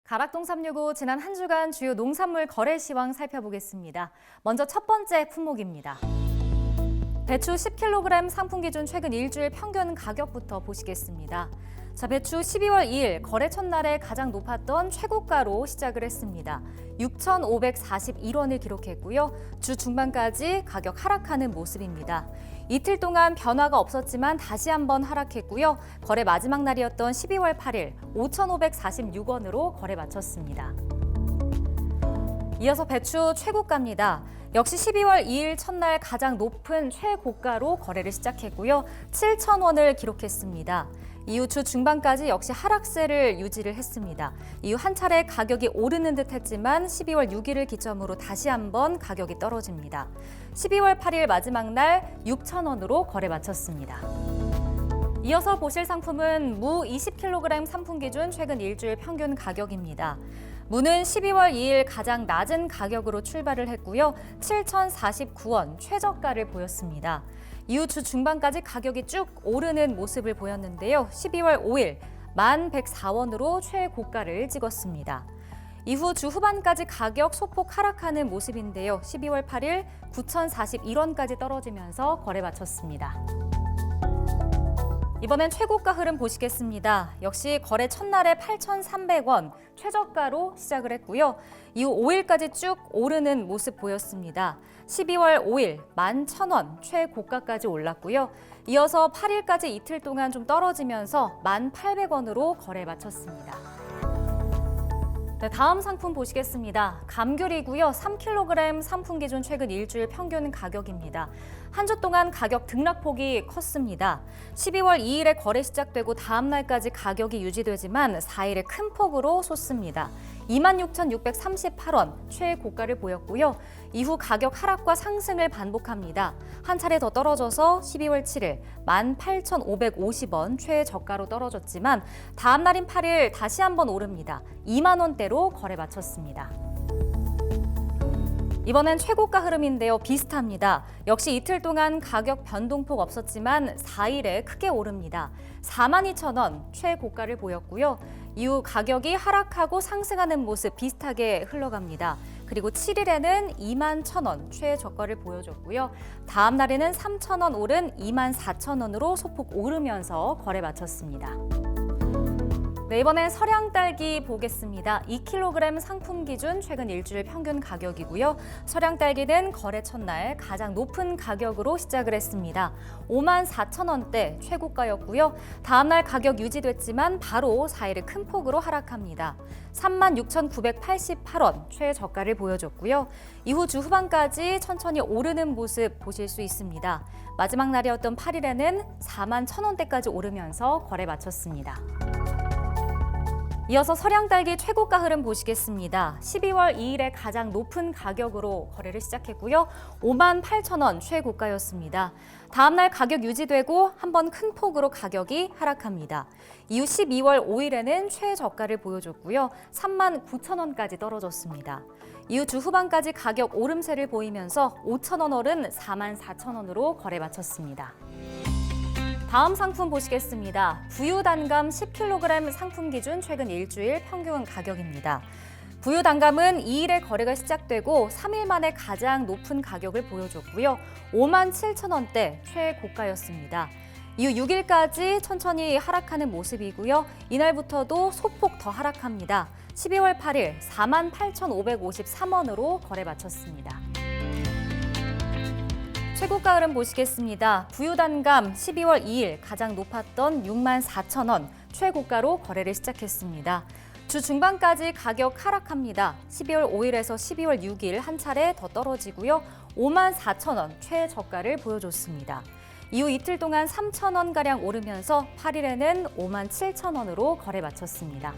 가락동 365 지난 한 주간 주요 농산물 거래 시황 살펴보겠습니다. 먼저 첫 번째 품목입니다. 배추 10kg 상품 기준 최근 일주일 평균 가격부터 보시겠습니다. 배추 12월 2일 거래 첫날에 가장 높았던 최고가로 시작을 했습니다. 6,541원을 기록했고요. 주 중반까지 가격 하락하는 모습입니다. 이틀 동안 변화가 없었지만 다시 한번 하락했고요. 거래 마지막 날이었던 12월 8일 5,546원으로 거래 마쳤습니다. 이어서 배추 최고가입니다. 역시 12월 2일 첫날 가장 높은 최고가로 거래를 시작했고요. 7,000원을 기록했습니다. 이후 주 중반까지 역시 하락세를 유지를 했습니다. 이후 한 차례 가격이 오르는 듯 했지만 12월 6일을 기점으로 다시 한번 가격이 떨어집니다. 12월 8일 마지막 날 6,000원으로 거래 마쳤습니다. 이어서 보실 상품은 무 20kg 상품 기준 최근 일주일 평균 가격입니다. 무는 12월 2일 가장 낮은 가격으로 출발을 했고요. 7,049원 최저가를 보였습니다. 이후 주 중반까지 가격이 쭉 오르는 모습을 보였는데요. 12월 5일 1,104원으로 최고가를 찍었습니다. 이후 주 후반까지 가격 소폭 하락하는 모습인데요. 12월 8일 9,041원까지 떨어지면서 거래 마쳤습니다. 이번엔 최고가 흐름 보시겠습니다. 역시 거래 첫날에 8,300원 최저가로 시작을 했고요. 이후 5일까지 쭉 오르는 모습 보였습니다. 12월 5일 11,000원 최고가까지 올랐고요. 이어서 8일까지 이틀 동안 좀 떨어지면서 1,800원으로 거래 마쳤습니다. 다음 상품 보시겠습니다. 감귤이고요. 3kg 상품 기준 최근 일주일 평균 가격입니다. 한 주 동안 가격 등락폭이 컸습니다. 12월 2일에 거래 시작되고 다음 날까지 가격이 유지되지만 4일에 큰 폭으로 솟습니다. 26,638원 최고가를 보였고요. 이후 가격 하락과 상승을 반복합니다. 한 차례 더 떨어져서 12월 7일 18,550원 최저가로 떨어졌지만 다음 날인 8일 다시 한번 오릅니다. 2만 원대로 거래 마쳤습니다. 이번엔 최고가 흐름인데요. 비슷합니다. 역시 이틀 동안 가격 변동폭 없었지만 4일에 크게 오릅니다. 42,000원 최고가를 보였고요. 이후 가격이 하락하고 상승하는 모습 비슷하게 흘러갑니다. 그리고 7일에는 21,000원 최저가를 보여줬고요. 다음 날에는 3,000원 오른 24,000원으로 소폭 오르면서 거래 마쳤습니다. 이번엔 서량딸기 보겠습니다. 2kg 상품 기준 최근 일주일 평균 가격이고요. 서량딸기는 거래 첫날 가장 높은 가격으로 시작을 했습니다. 54,000원대 최고가였고요. 다음날 가격 유지됐지만 바로 4일에 큰 폭으로 하락합니다. 36,988원 최저가를 보여줬고요. 이후 주 후반까지 천천히 오르는 모습 보실 수 있습니다. 마지막 날이었던 8일에는 41,000원대까지 오르면서 거래 마쳤습니다. 이어서 서량딸기 최고가 흐름 보시겠습니다. 12월 2일에 가장 높은 가격으로 거래를 시작했고요. 58,000원 최고가였습니다. 다음날 가격 유지되고 한번 큰 폭으로 가격이 하락합니다. 이후 12월 5일에는 최저가를 보여줬고요. 39,000원까지 떨어졌습니다. 이후 주 후반까지 가격 오름세를 보이면서 5,000원 오른 44,000원으로 거래 마쳤습니다. 다음 상품 보시겠습니다. 부유단감 10kg 상품 기준 최근 일주일 평균 가격입니다. 부유단감은 2일에 거래가 시작되고 3일 만에 가장 높은 가격을 보여줬고요. 57,000원대 최고가였습니다. 이후 6일까지 천천히 하락하는 모습이고요. 이날부터도 소폭 더 하락합니다. 12월 8일 48,553원으로 거래 마쳤습니다. 최고가 흐름 보시겠습니다. 부유단감 12월 2일 가장 높았던 64,000원 최고가로 거래를 시작했습니다. 주 중반까지 가격 하락합니다. 12월 5일에서 12월 6일 한 차례 더 떨어지고요. 54,000원 최저가를 보여줬습니다. 이후 이틀 동안 3,000원가량 오르면서 8일에는 57,000원으로 거래 마쳤습니다.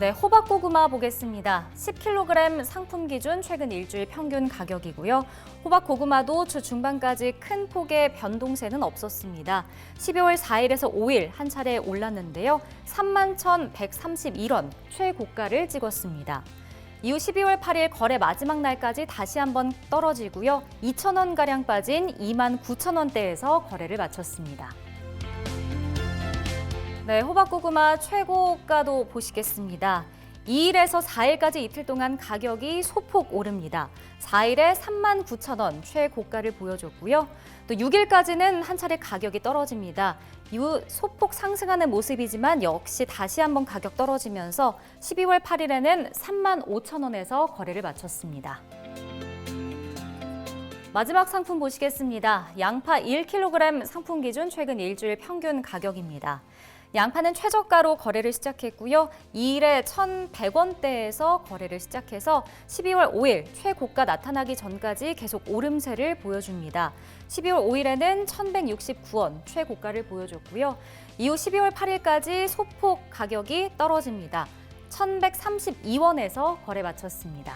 호박고구마 보겠습니다. 10kg 상품 기준 최근 일주일 평균 가격이고요. 호박고구마도 주 중반까지 큰 폭의 변동세는 없었습니다. 12월 4일에서 5일 한 차례 올랐는데요. 31,131원 최고가를 찍었습니다. 이후 12월 8일 거래 마지막 날까지 다시 한번 떨어지고요. 2,000원가량 빠진 29,000원대에서 거래를 마쳤습니다. 네, 호박고구마 최고가도 보시겠습니다. 2일에서 4일까지 이틀 동안 가격이 소폭 오릅니다. 4일에 39,000원 최고가를 보여줬고요. 또 6일까지는 한 차례 가격이 떨어집니다. 이후 소폭 상승하는 모습이지만 역시 다시 한번 가격 떨어지면서 12월 8일에는 35,000원에서 거래를 마쳤습니다. 마지막 상품 보시겠습니다. 양파 1kg 상품 기준 최근 일주일 평균 가격입니다. 양파는 최저가로 거래를 시작했고요. 2일에 1,100원대에서 거래를 시작해서 12월 5일 최고가 나타나기 전까지 계속 오름세를 보여줍니다. 12월 5일에는 1,169원 최고가를 보여줬고요. 이후 12월 8일까지 소폭 가격이 떨어집니다. 1,132원에서 거래 마쳤습니다.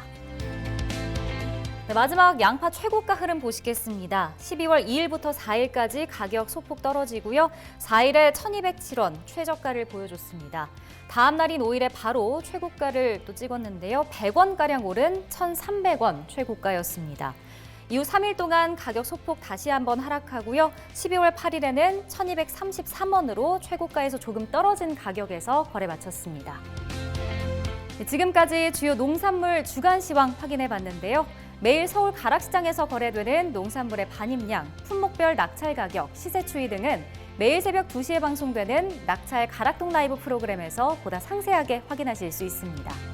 네, 마지막 양파 최고가 흐름 보시겠습니다. 12월 2일부터 4일까지 가격 소폭 떨어지고요. 4일에 1,207원 최저가를 보여줬습니다. 다음 날인 5일에 바로 최고가를 또 찍었는데요. 100원가량 오른 1,300원 최고가였습니다. 이후 3일 동안 가격 소폭 다시 한번 하락하고요. 12월 8일에는 1,233원으로 최고가에서 조금 떨어진 가격에서 거래 마쳤습니다. 네, 지금까지 주요 농산물 주간 시황 확인해 봤는데요. 매일 서울 가락시장에서 거래되는 농산물의 반입량, 품목별 낙찰 가격, 시세 추이 등은 매일 새벽 2시에 방송되는 낙찰 가락동 라이브 프로그램에서 보다 상세하게 확인하실 수 있습니다.